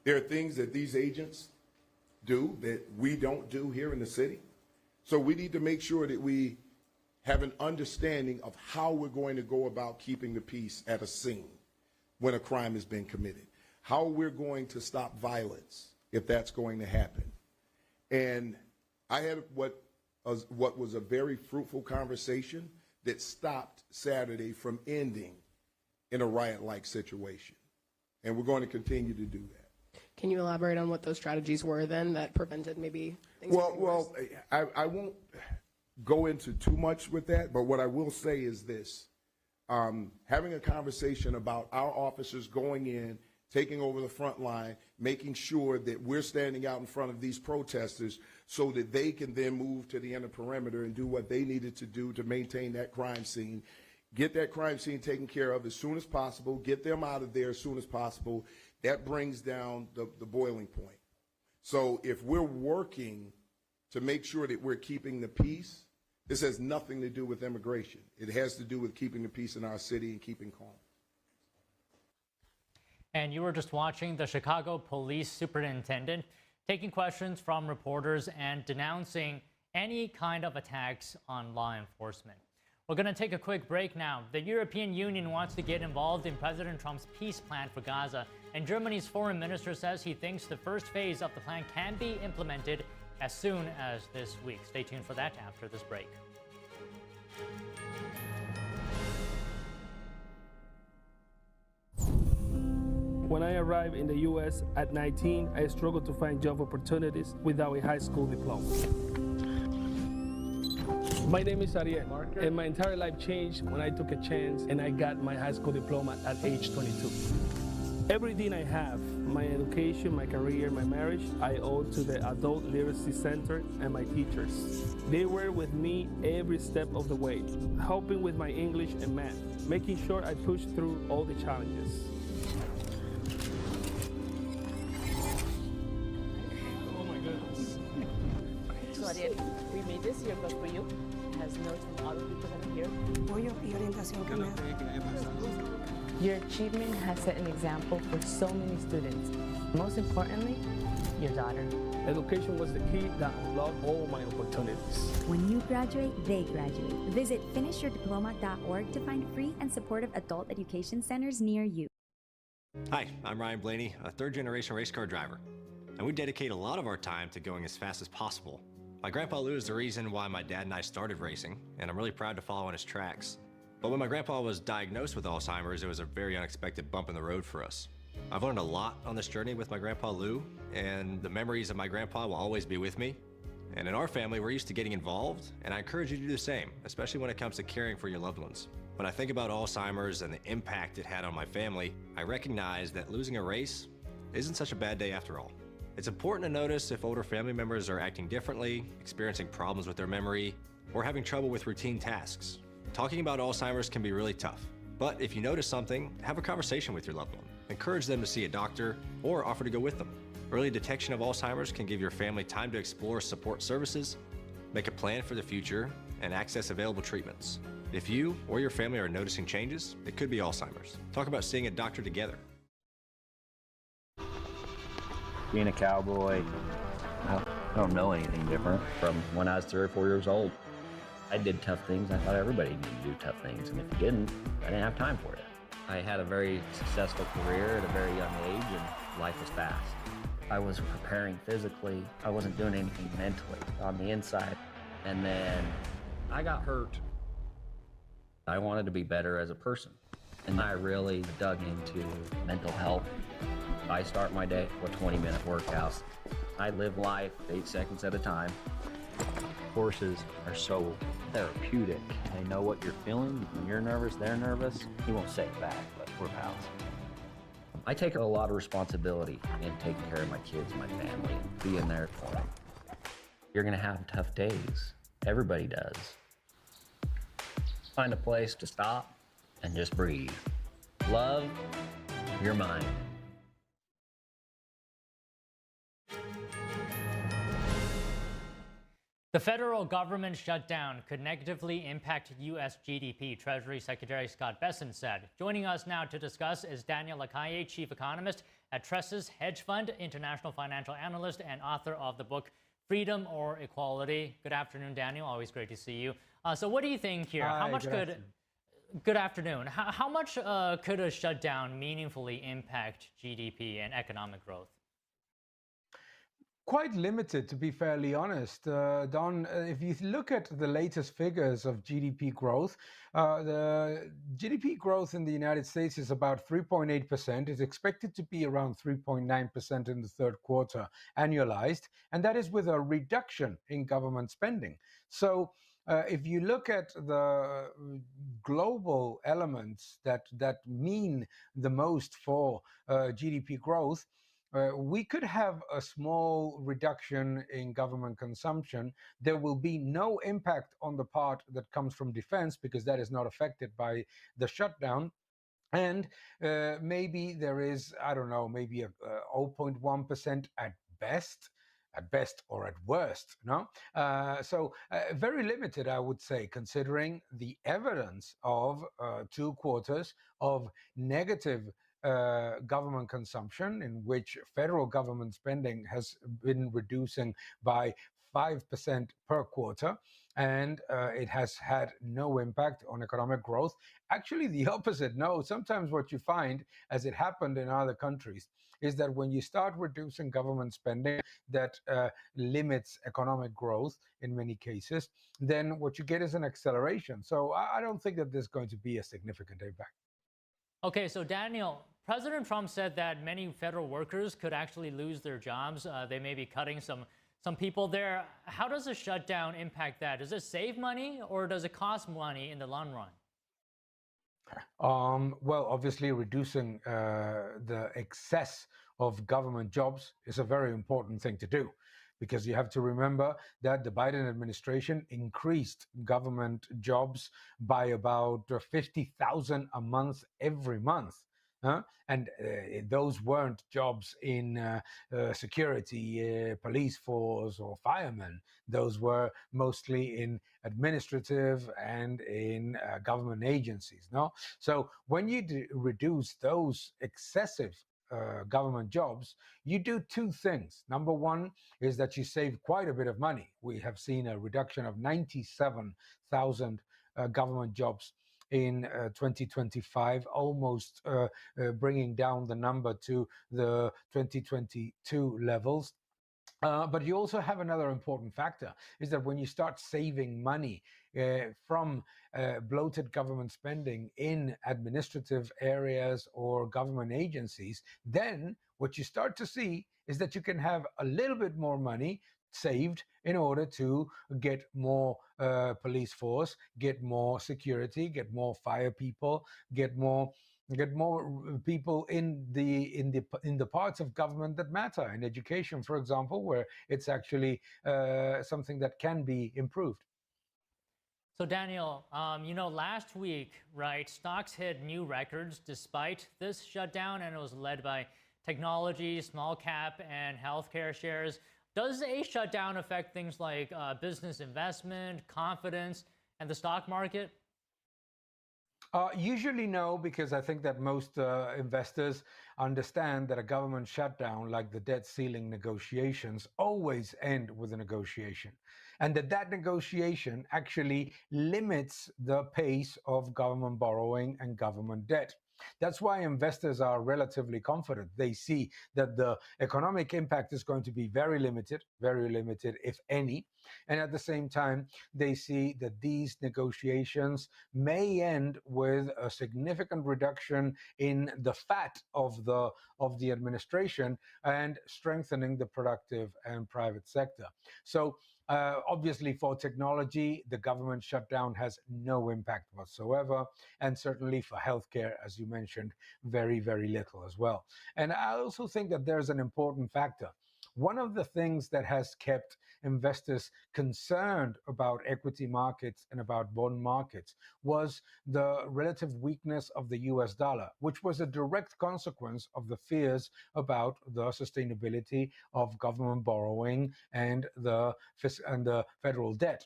There are things that these agents do that we don't do here in the city. So we need to make sure that we have an understanding of how we're going to go about keeping the peace at a scene when a crime has been committed, how we're going to stop violence if that's going to happen. And I had what was a very fruitful conversation that stopped Saturday from ending in a riot-like situation. And we're going to continue to do that. Can you elaborate on what those strategies were then that prevented maybe things? Well, I won't go into too much with that, but what I will say is this. Having a conversation about our officers going in, taking over the front line, making sure that we're standing out in front of these protesters so that they can then move to the inner perimeter and do what they needed to do to maintain that crime scene. Get that crime scene taken care of as soon as possible, get them out of there as soon as possible. That brings down the boiling point. So if we're working to make sure that we're keeping the peace, this has nothing to do with immigration. It has to do with keeping the peace in our city and keeping calm. And you were just watching the Chicago Police Superintendent taking questions from reporters and denouncing any kind of attacks on law enforcement. We're going to take a quick break now. The European Union wants to get involved in President Trump's peace plan for Gaza, and Germany's foreign minister says he thinks the first phase of the plan can be implemented as soon as this week. Stay tuned for that after this break. When I arrived in the U.S. at 19, I struggled to find job opportunities without a high school diploma. My name is Ariel, and my entire life changed when I took a chance and I got my high school diploma at age 22. Everything I have, my education, my career, my marriage, I owe to the Adult Literacy Center and my teachers. They were with me every step of the way, helping with my English and math, making sure I pushed through all the challenges. Oh my goodness. So Ariel, we made this yearbook for you. It has notes from all the people that are here. Your achievement has set an example for so many students. Most importantly, your daughter. Education was the key that unlocked all my opportunities. When you graduate, they graduate. Visit finishyourdiploma.org to find free and supportive adult education centers near you. Hi, I'm Ryan Blaney, a third-generation race car driver, and we dedicate a lot of our time to going as fast as possible. My grandpa Lou is the reason why my dad and I started racing, and I'm really proud to follow in his tracks. But when my grandpa was diagnosed with Alzheimer's, it was a very unexpected bump in the road for us. I've learned a lot on this journey with my grandpa Lou, and the memories of my grandpa will always be with me. And in our family, we're used to getting involved, and I encourage you to do the same, especially when it comes to caring for your loved ones. When I think about Alzheimer's and the impact it had on my family, I recognize that losing a race isn't such a bad day after all. It's important to notice if older family members are acting differently, experiencing problems with their memory, or having trouble with routine tasks. Talking about Alzheimer's can be really tough, but if you notice something, have a conversation with your loved one. Encourage them to see a doctor or offer to go with them. Early detection of Alzheimer's can give your family time to explore support services, make a plan for the future, and access available treatments. If you or your family are noticing changes, it could be Alzheimer's. Talk about seeing a doctor together. Being a cowboy, I don't know anything different from when I was 3 or 4 years old. I did tough things. I thought everybody needed to do tough things, and if you didn't, I didn't have time for it. I had a very successful career at a very young age, and life was fast. I was preparing physically. I wasn't doing anything mentally on the inside. And then I got hurt. I wanted to be better as a person, and I really dug into mental health. I start my day with 20-minute workouts. I live life 8 seconds at a time. Horses are so therapeutic. They know what you're feeling. When you're nervous, they're nervous. You won't say it back, but we're pals. I take a lot of responsibility in taking care of my kids, my family, and being there for them. You're gonna have tough days. Everybody does. Find a place to stop and just breathe. Love your mind. The federal government shutdown could negatively impact U.S. GDP, Treasury Secretary Scott Bessent said. Joining us now to discuss is Daniel Lacalle, chief economist at Tressis Hedge Fund, international financial analyst, and author of the book Freedom or Equality. Good afternoon, Daniel. Always great to see you. So what do you think here? Hi, how much Good afternoon. How much could a shutdown meaningfully impact GDP and economic growth? Quite limited, to be fairly honest. Don, if you look at the latest figures of GDP growth, the GDP growth in the United States is about 3.8%. It's expected to be around 3.9% in the third quarter annualized, and that is with a reduction in government spending. So if you look at the global elements that mean the most for GDP growth, we could have a small reduction in government consumption. There will be no impact on the part that comes from defense because that is not affected by the shutdown. And maybe there is, I don't know, maybe a 0.1% at best or at worst, no? So very limited, I would say, considering the evidence of 2 quarters of negative government consumption, in which federal government spending has been reducing by 5% per quarter. and it has had no impact on economic growth. Actually, the opposite. No, sometimes what you find, as it happened in other countries, is that when you start reducing government spending that limits economic growth in many cases, then what you get is an acceleration. So I don't think that there's going to be a significant impact. Okay, so Daniel, President Trump said that many federal workers could actually lose their jobs. They may be cutting some people there. How does a shutdown impact that? Does it save money or does it cost money in the long run? Well, obviously, reducing the excess of government jobs is a very important thing to do, because you have to remember that the Biden administration increased government jobs by about 50,000 a month every month. And those weren't jobs in security, police force, or firemen. Those were mostly in administrative and in government agencies. No, so when you reduce those excessive government jobs, you do two things. Number one is that you save quite a bit of money. We have seen a reduction of 97,000 government jobs in 2025, almost bringing down the number to the 2022 levels. But you also have another important factor, is that when you start saving money from bloated government spending in administrative areas or government agencies, then what you start to see is that you can have a little bit more money saved in order to get more police force, get more security, get more fire people, get more people in the parts of government that matter, in education, for example, where it's actually something that can be improved. So Daniel, last week, right, stocks hit new records despite this shutdown, and it was led by technology, small cap, and healthcare shares. Does a shutdown affect things like business investment, confidence, and the stock market? Usually no, because I think that most investors understand that a government shutdown, like the debt ceiling negotiations, always end with a negotiation, and that negotiation actually limits the pace of government borrowing and government debt. That's why investors are relatively confident. They see that the economic impact is going to be very limited, if any. And at the same time, they see that these negotiations may end with a significant reduction in the fat of the administration and strengthening the productive and private sector. So obviously, for technology, the government shutdown has no impact whatsoever, and certainly for healthcare, as you mentioned, very, very little as well. And I also think that there's an important factor. One of the things that has kept investors concerned about equity markets and about bond markets was the relative weakness of the US dollar, which was a direct consequence of the fears about the sustainability of government borrowing and the federal debt.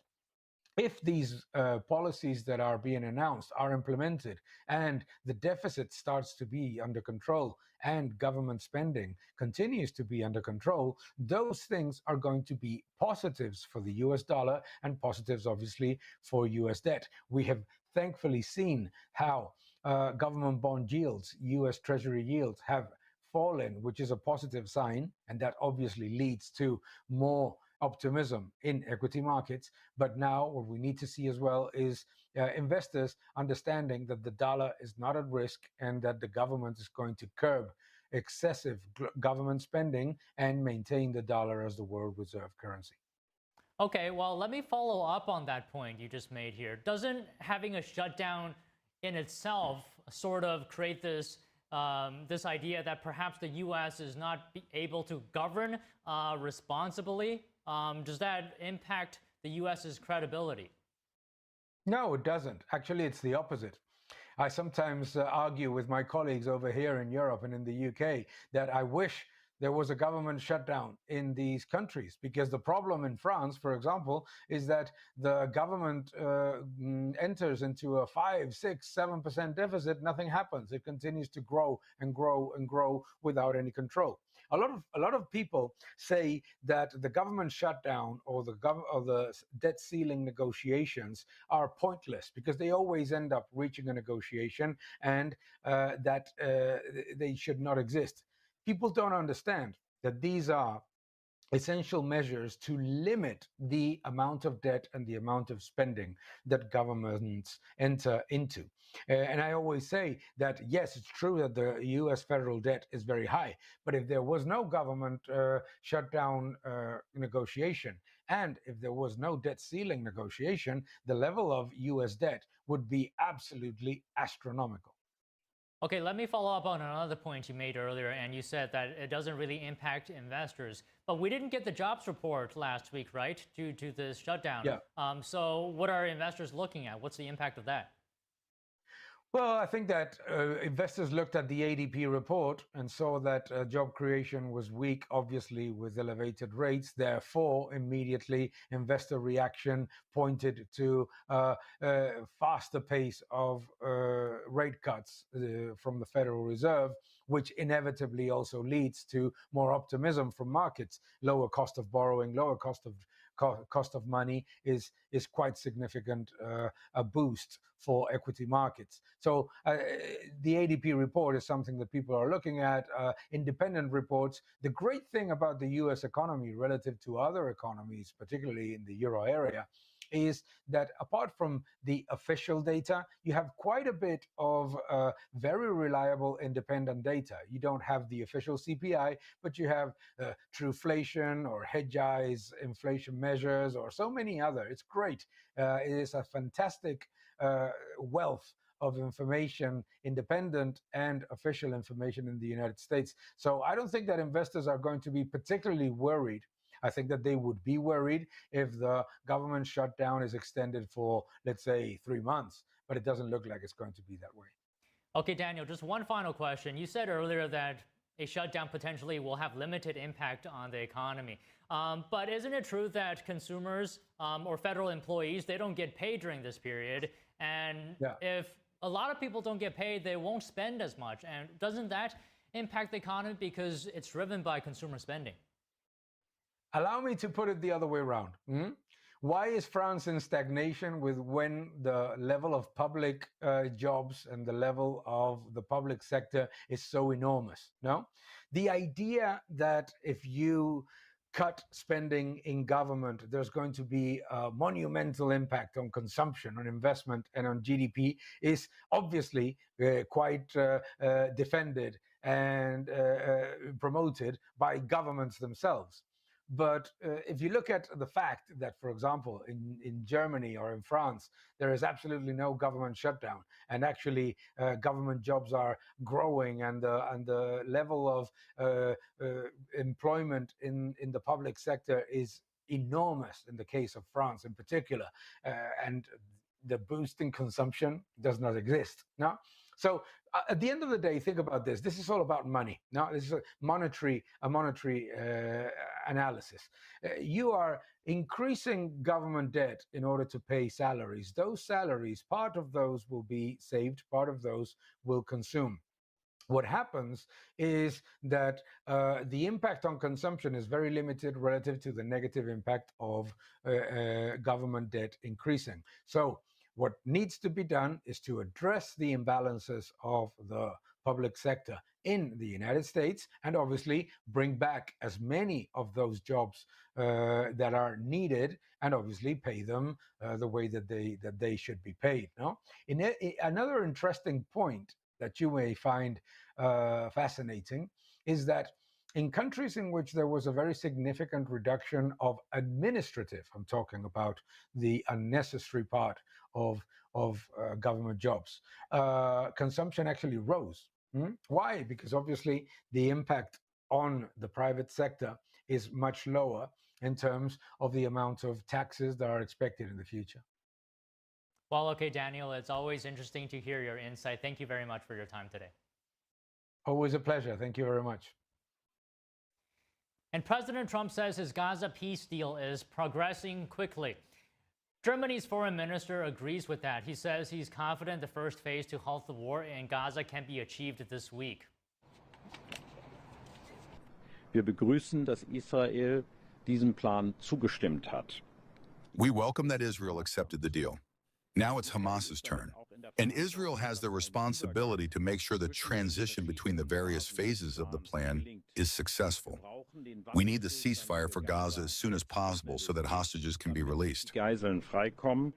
If these policies that are being announced are implemented and the deficit starts to be under control and government spending continues to be under control, those things are going to be positives for the US dollar and positives, obviously, for US debt. We have thankfully seen how government bond yields, US Treasury yields, have fallen, which is a positive sign, and that obviously leads to more optimism in equity markets. But now what we need to see as well is investors understanding that the dollar is not at risk and that the government is going to curb excessive government spending and maintain the dollar as the world reserve currency. Okay, well, let me follow up on that point you just made here. Doesn't having a shutdown in itself sort of create this this idea that perhaps the U.S. is not able to govern responsibly? Does that impact the U.S.'s credibility? No, it doesn't. Actually, it's the opposite. I sometimes argue with my colleagues over here in Europe and in the UK that I wish there was a government shutdown in these countries, because the problem in France, for example, is that the government enters into a 5, 6, 7% deficit. Nothing happens. It continues to grow and grow and grow without any control. A lot of people say that the government shutdown or the debt ceiling negotiations are pointless because they always end up reaching a negotiation, and that they should not exist. People don't understand that these are essential measures to limit the amount of debt and the amount of spending that governments enter into. And I always say that, yes, it's true that the US federal debt is very high, but if there was no government shutdown negotiation, and if there was no debt ceiling negotiation, the level of US debt would be absolutely astronomical. Okay, let me follow up on another point you made earlier, and you said that it doesn't really impact investors. But we didn't get the jobs report last week, right, due to this shutdown. Yeah. So what are investors looking at? What's the impact of that? Well, I think that investors looked at the ADP report and saw that job creation was weak, obviously, with elevated rates. Therefore, immediately, investor reaction pointed to a faster pace of rate cuts from the Federal Reserve, which inevitably also leads to more optimism from markets. Lower cost of borrowing, lower cost of money is quite significant, a boost for equity markets. So the ADP report is something that people are looking at. Independent reports. The great thing about the US economy relative to other economies, particularly in the euro area, is that apart from the official data, you have quite a bit of very reliable independent data. You don't have the official CPI, but you have Trueflation or Hedgeye's inflation measures or so many other. It's great. It is a fantastic wealth of information, independent and official information in the United States. So I don't think that investors are going to be particularly worried. I think that they would be worried if the government shutdown is extended for, let's say, 3 months, but it doesn't look like it's going to be that way. Okay, Daniel, just one final question. You said earlier that a shutdown potentially will have limited impact on the economy. But isn't it true that consumers or federal employees, they don't get paid during this period? And if a lot of people don't get paid, they won't spend as much. And doesn't that impact the economy because it's driven by consumer spending? Allow me to put it the other way around. Why is France in stagnation with when the level of public jobs and the level of the public sector is so enormous? No? The idea that if you cut spending in government, there's going to be a monumental impact on consumption, on investment, and on GDP is obviously quite defended and promoted by governments themselves. But if you look at the fact that, for example, in Germany or in France, there is absolutely no government shutdown, and actually government jobs are growing, and the level of employment in the public sector is enormous in the case of France in particular, and the boost in consumption does not exist. No? So at the end of the day, think about this. This is all about money. Now, this is a monetary analysis. You are increasing government debt in order to pay salaries. Those salaries, part of those will be saved, part of those will consume. What happens is that the impact on consumption is very limited relative to the negative impact of government debt increasing. So what needs to be done is to address the imbalances of the public sector in the United States, and obviously bring back as many of those jobs that are needed, and obviously pay them the way that they should be paid. No? Another interesting point that you may find fascinating is that in countries in which there was a very significant reduction of administrative, I'm talking about the unnecessary part of government jobs, consumption actually rose. Why? Because obviously the impact on the private sector is much lower in terms of the amount of taxes that are expected in the future. Well, okay, Daniel, it's always interesting to hear your insight. Thank you very much for your time today. Always a pleasure. Thank you very much. And President Trump says his Gaza peace deal is progressing quickly. Germany's foreign minister agrees with that. He says he's confident the first phase to halt the war in Gaza can be achieved this week. Wir begrüßen, dass Israel diesem Plan zugestimmt hat. We welcome that Israel accepted the deal. Now it's Hamas's turn. And Israel has the responsibility to make sure the transition between the various phases of the plan is successful. We need the ceasefire for Gaza as soon as possible so that hostages can be released. Geiseln freikommen.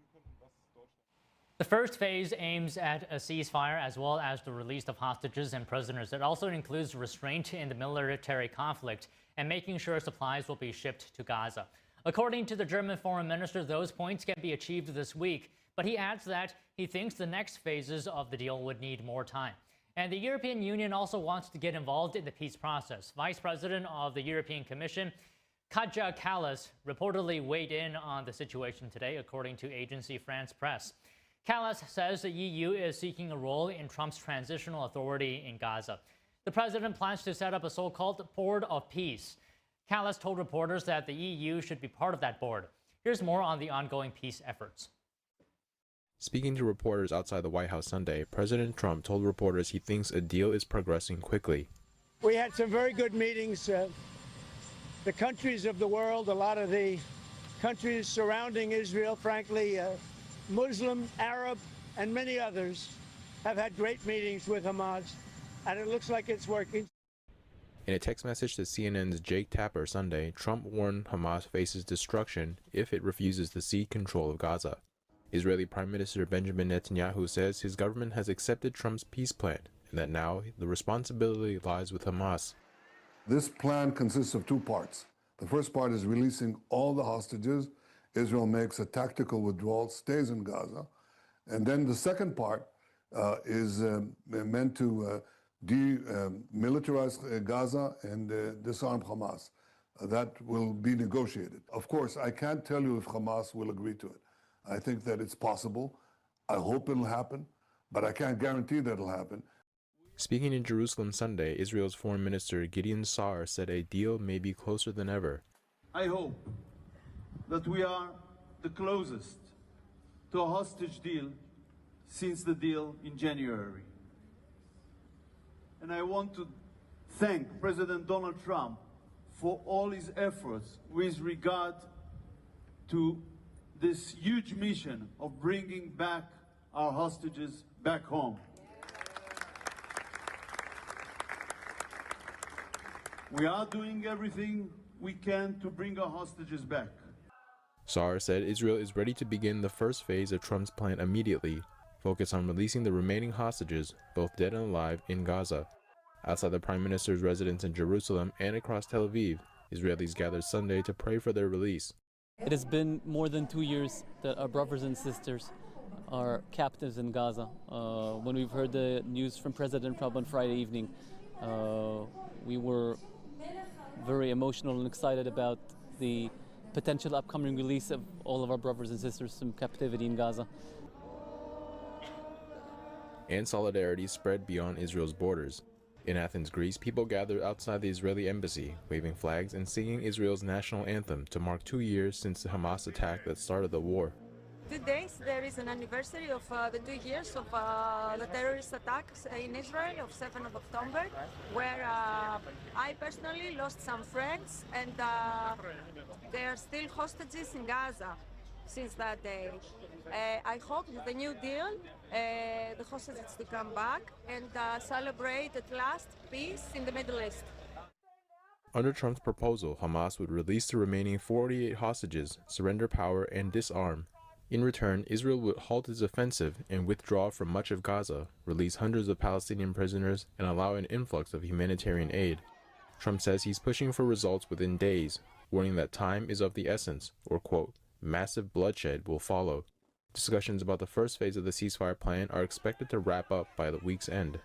The first phase aims at a ceasefire as well as the release of hostages and prisoners. It also includes restraint in the military conflict and making sure supplies will be shipped to Gaza. According to the German foreign minister, those points can be achieved this week, but he adds that he thinks the next phases of the deal would need more time. And the European Union also wants to get involved in the peace process. Vice President of the European Commission, Kaja Kallas, reportedly weighed in on the situation today, according to agency France Press. Kallas says the EU is seeking a role in Trump's transitional authority in Gaza. The president plans to set up a so-called Board of Peace. Kallas told reporters that the EU should be part of that board. Here's more on the ongoing peace efforts. Speaking to reporters outside the White House Sunday, President Trump told reporters he thinks a deal is progressing quickly. We had some very good meetings. The countries of the world, a lot of the countries surrounding Israel, frankly, Muslim, Arab, and many others have had great meetings with Hamas, and it looks like it's working. In a text message to CNN's Jake Tapper Sunday, Trump warned Hamas faces destruction if it refuses to cede control of Gaza. Israeli Prime Minister Benjamin Netanyahu says his government has accepted Trump's peace plan and that now the responsibility lies with Hamas. This plan consists of two parts. The first part is releasing all the hostages. Israel makes a tactical withdrawal, stays in Gaza. And then the second part is meant to demilitarize Gaza and disarm Hamas. That will be negotiated. Of course, I can't tell you if Hamas will agree to it. I think that it's possible. I hope it'll happen, but I can't guarantee that it'll happen. Speaking in Jerusalem Sunday, Israel's Foreign Minister Gideon Sa'ar said a deal may be closer than ever. I hope that we are the closest to a hostage deal since the deal in January. And I want to thank President Donald Trump for all his efforts with regard to this huge mission of bringing back our hostages back home. We are doing everything we can to bring our hostages back. Sa'ar said Israel is ready to begin the first phase of Trump's plan immediately, focused on releasing the remaining hostages, both dead and alive, in Gaza. Outside the Prime Minister's residence in Jerusalem and across Tel Aviv, Israelis gathered Sunday to pray for their release. It has been more than 2 years that our brothers and sisters are captives in Gaza. When we've heard the news from President Trump on Friday evening, we were very emotional and excited about the potential upcoming release of all of our brothers and sisters from captivity in Gaza. And solidarity spread beyond Israel's borders. In Athens, Greece, people gathered outside the Israeli embassy, waving flags and singing Israel's national anthem to mark 2 years since the Hamas attack that started the war. Today there is an anniversary of the 2 years of the terrorist attacks in Israel of 7th of October, where I personally lost some friends, and there are still hostages in Gaza since that day. I hope with the new deal, the hostages to come back and celebrate at last peace in the Middle East. Under Trump's proposal, Hamas would release the remaining 48 hostages, surrender power, and disarm. In return, Israel would halt its offensive and withdraw from much of Gaza, release hundreds of Palestinian prisoners, and allow an influx of humanitarian aid. Trump says he's pushing for results within days, warning that time is of the essence, or, quote, massive bloodshed will follow. Discussions about the first phase of the ceasefire plan are expected to wrap up by the week's end.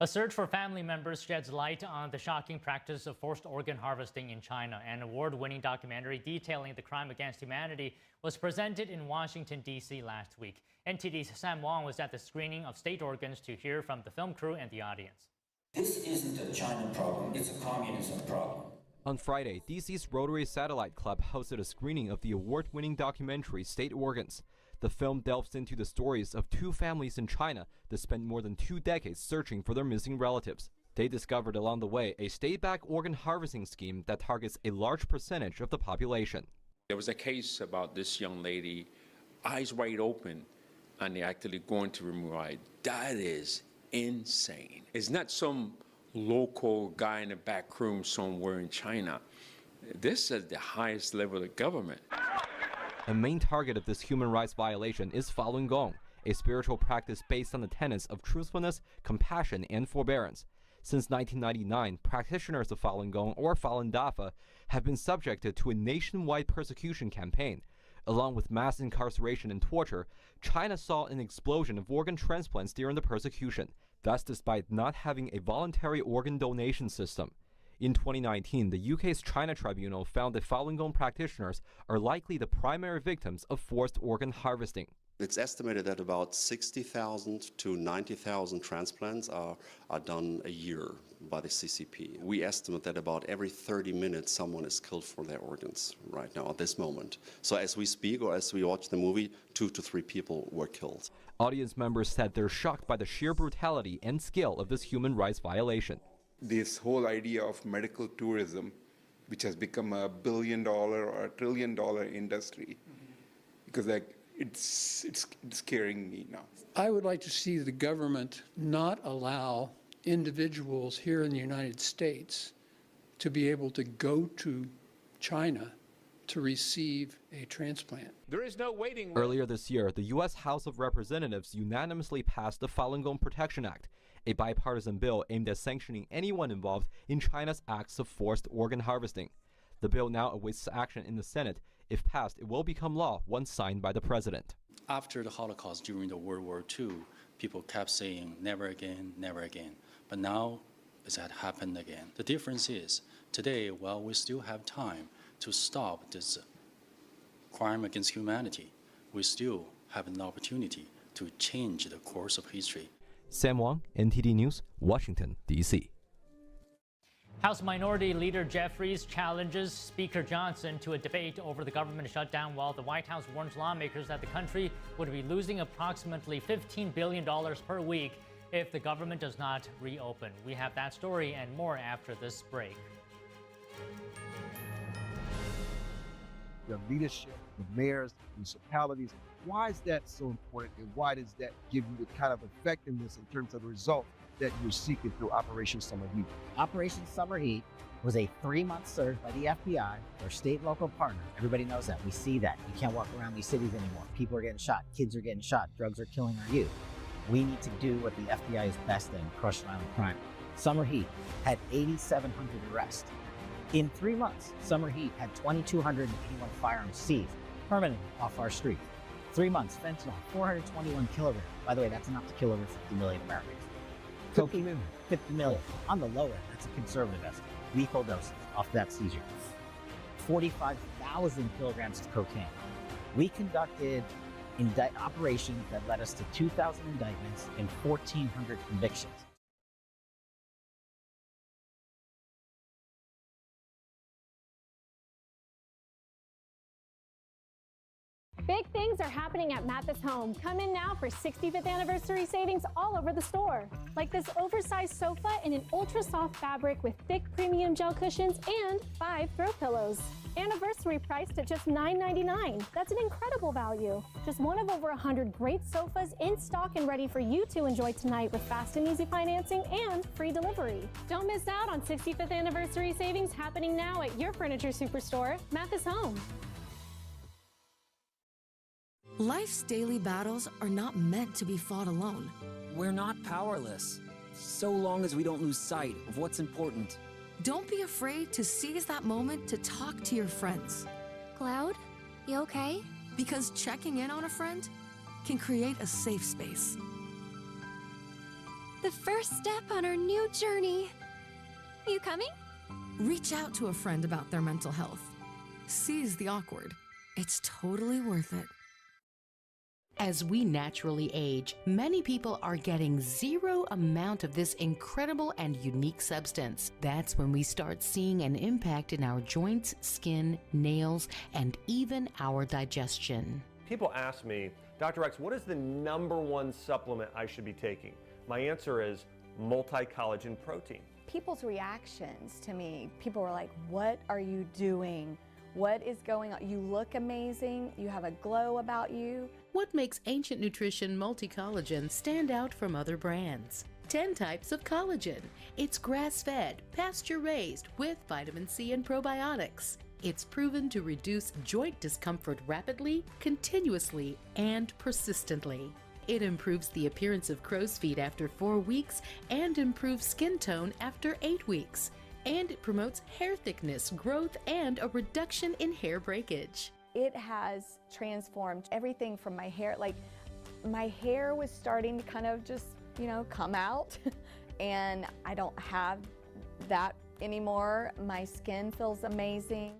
A search for family members sheds light on the shocking practice of forced organ harvesting in China. An award-winning documentary detailing the crime against humanity was presented in Washington, D.C. last week. NTD's Sam Wong was at the screening of state organs to hear from the film crew and the audience. This isn't a China problem, it's a communism problem. On Friday, DC's Rotary Satellite Club hosted a screening of the award-winning documentary State Organs. The film delves into the stories of two families in China that spent more than 2 decades searching for their missing relatives. They discovered along the way a state-backed organ harvesting scheme that targets a large percentage of the population. There was a case about this young lady, eyes wide open, and they're actually going to remove her eye. That is insane. It's not some local guy in a back room somewhere in China. This is the highest level of government. A main target of this human rights violation is Falun Gong, a spiritual practice based on the tenets of truthfulness, compassion, and forbearance. Since 1999, practitioners of Falun Gong or Falun Dafa have been subjected to a nationwide persecution campaign. Along with mass incarceration and torture, China saw an explosion of organ transplants during the persecution. That's despite not having a voluntary organ donation system. In 2019, the UK's China Tribunal found that Falun Gong practitioners are likely the primary victims of forced organ harvesting. It's estimated that about 60,000 to 90,000 transplants are done a year by the CCP. We estimate that about every 30 minutes someone is killed for their organs right now at this moment. So as we speak or as we watch the movie, 2 to 3 people were killed. Audience members said they're shocked by the sheer brutality and scale of this human rights violation. This whole idea of medical tourism, which has become a $1 billion or $1 trillion industry, because it's scaring me now. I would like to see the government not allow individuals here in the United States to be able to go to China to receive a transplant. There is no waiting. Earlier this year, the U.S. House of Representatives unanimously passed the Falun Gong Protection Act, a bipartisan bill aimed at sanctioning anyone involved in China's acts of forced organ harvesting. The bill now awaits action in the Senate. If passed, it will become law once signed by the president. After the Holocaust, during the World War II, people kept saying, never again, never again. But now it had happened again. The difference is, today, while we still have time to stop this crime against humanity, we still have an opportunity to change the course of history. Sam Wang, NTD News, Washington, D.C. House Minority Leader Jeffries challenges Speaker Johnson to a debate over the government shutdown, while the White House warns lawmakers that the country would be losing approximately $15 billion per week if the government does not reopen. We have that story and more after this break. The leadership, the mayors, municipalities, why is that so important, and why does that give you the kind of effectiveness in terms of the result that you're seeking through Operation Summer Heat? Operation Summer Heat was a 3-month surge by the FBI, our state and local partners. Everybody knows that. We see that. You can't walk around these cities anymore. People are getting shot. Kids are getting shot. Drugs are killing our youth. We need to do what the FBI is best in, crush violent crime. Summer Heat had 8,700 arrests. In 3 months, Summer Heat had 2,281 firearms seized permanently off our streets. 3 months, fentanyl, 421 kilograms. By the way, that's enough to kill over 50 million Americans. 50 million. On the low end, that's a conservative estimate. Lethal doses off that seizure. 45,000 kilograms of cocaine. We conducted operations that led us to 2,000 indictments and 1,400 convictions. Big things are happening at Mathis Home. Come in now for 65th anniversary savings all over the store. Like this oversized sofa in an ultra soft fabric with thick premium gel cushions and 5 throw pillows. Anniversary priced at just $9.99. That's an incredible value. Just one of over 100 great sofas in stock and ready for you to enjoy tonight with fast and easy financing and free delivery. Don't miss out on 65th anniversary savings happening now at your furniture superstore, Mathis Home. Life's daily battles are not meant to be fought alone. We're not powerless, so long as we don't lose sight of what's important. Don't be afraid to seize that moment to talk to your friends. Cloud, you okay? Because checking in on a friend can create a safe space. The first step on our new journey. You coming? Reach out to a friend about their mental health. Seize the awkward. It's totally worth it. As we naturally age, many people are getting zero amount of this incredible and unique substance. That's when we start seeing an impact in our joints, skin, nails, and even our digestion. People ask me, Dr. X, what is the #1 supplement I should be taking? My answer is multi-collagen protein. People's reactions to me, people were like, what are you doing? What is going on? You look amazing. You have a glow about you. What makes Ancient Nutrition Multi-Collagen stand out from other brands? 10 types of collagen. It's grass-fed, pasture-raised with vitamin C and probiotics. It's proven to reduce joint discomfort rapidly, continuously, and persistently. It improves the appearance of crow's feet after 4 weeks and improves skin tone after 8 weeks. And it promotes hair thickness, growth, and a reduction in hair breakage. It has transformed everything from my hair. Like, my hair was starting to kind of just, come out, and I don't have that anymore. My skin feels amazing.